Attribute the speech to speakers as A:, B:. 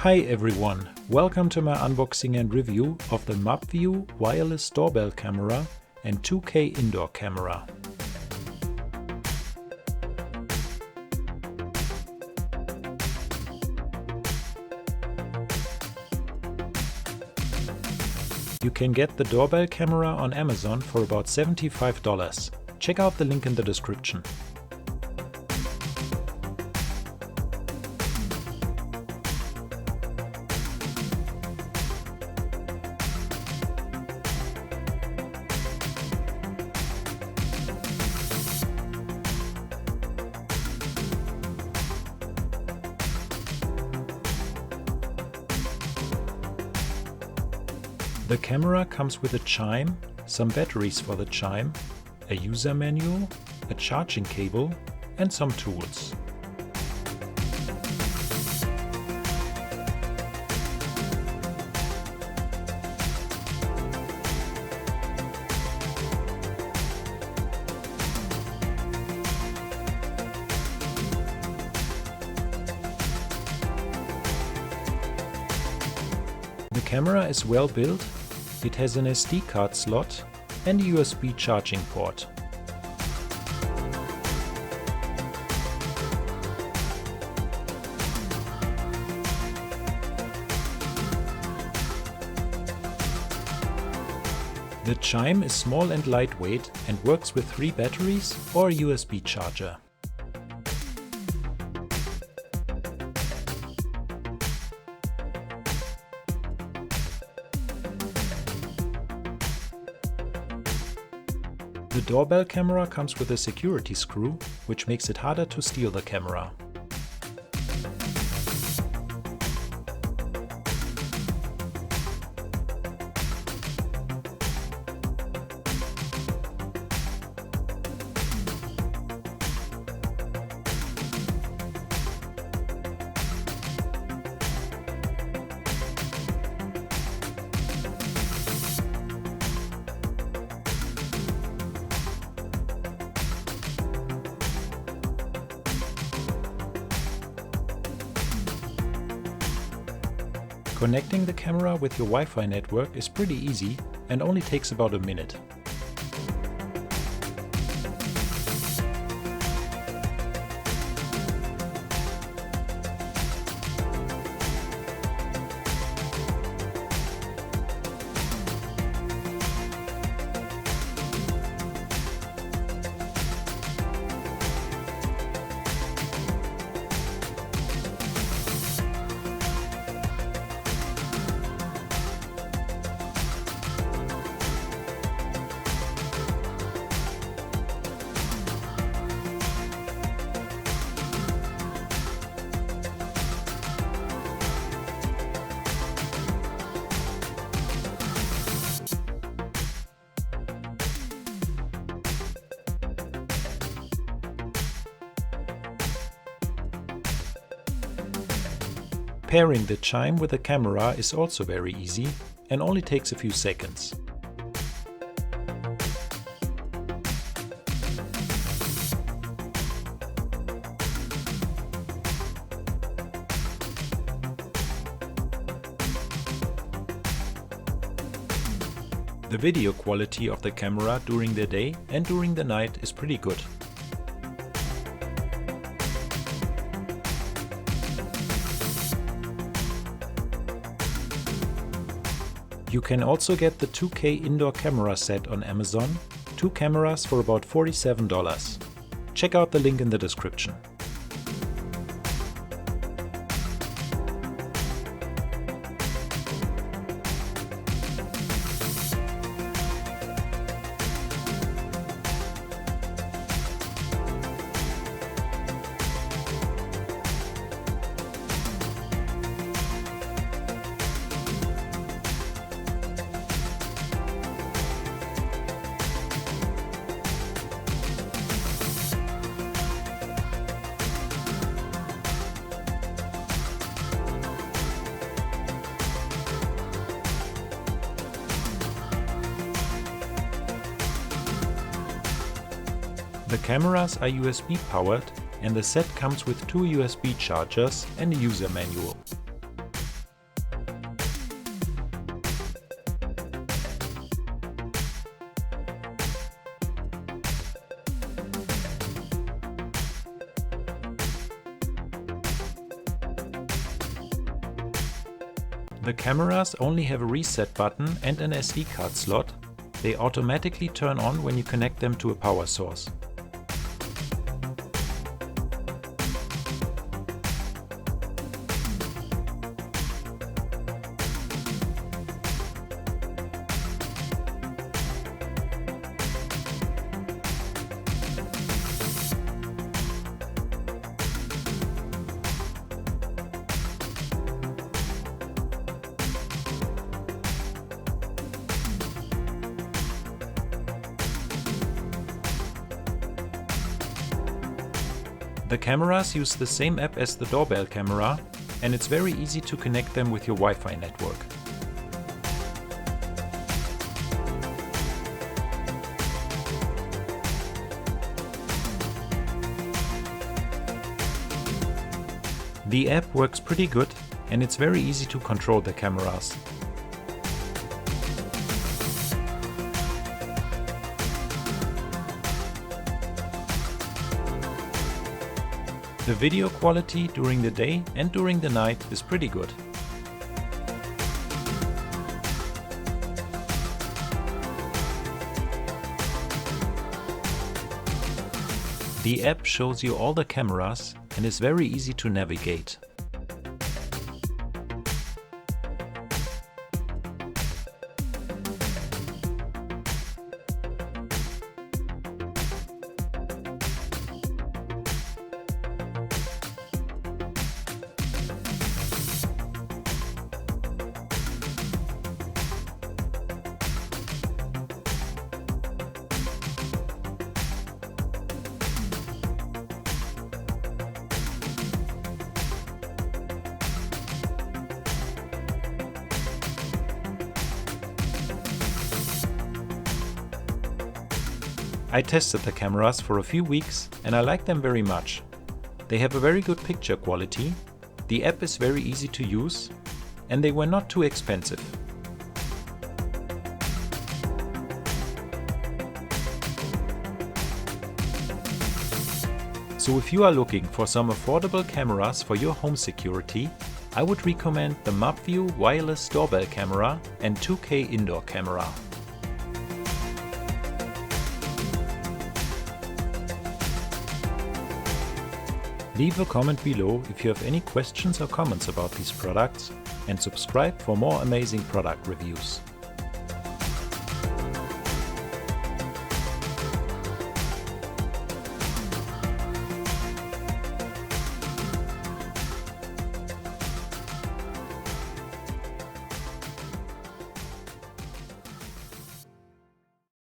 A: Hi everyone, welcome to my unboxing and review of the MUBVIEW wireless doorbell camera and 2K indoor camera. You can get the doorbell camera on Amazon for about $75. Check out the link in the description. The camera comes with a chime, some batteries for the chime, a user manual, a charging cable and some tools. The camera is well built, it has an SD card slot and a USB charging port. The chime is small and lightweight and works with 3 batteries or a USB charger. The doorbell camera comes with a security screw, which makes it harder to steal the camera. Connecting the camera with your Wi-Fi network is pretty easy and only takes about a minute. Pairing the chime with the camera is also very easy and only takes a few seconds. The video quality of the camera during the day and during the night is pretty good. You can also get the 2K indoor camera set on Amazon, 2 cameras for about $47. Check out the link in the description. The cameras are USB powered and the set comes with 2 USB chargers and a user manual. The cameras only have a reset button and an SD card slot. They automatically turn on when you connect them to a power source. The cameras use the same app as the Doorbell camera, and it's very easy to connect them with your Wi-Fi network. The app works pretty good, and it's very easy to control the cameras. The video quality during the day and during the night is pretty good. The app shows you all the cameras and is very easy to navigate. I tested the cameras for a few weeks and I like them very much. They have a very good picture quality, the app is very easy to use, and they were not too expensive. So if you are looking for some affordable cameras for your home security, I would recommend the MUBVIEW wireless doorbell camera and 2K indoor camera. Leave a comment below if you have any questions or comments about these products, and subscribe for more amazing product reviews.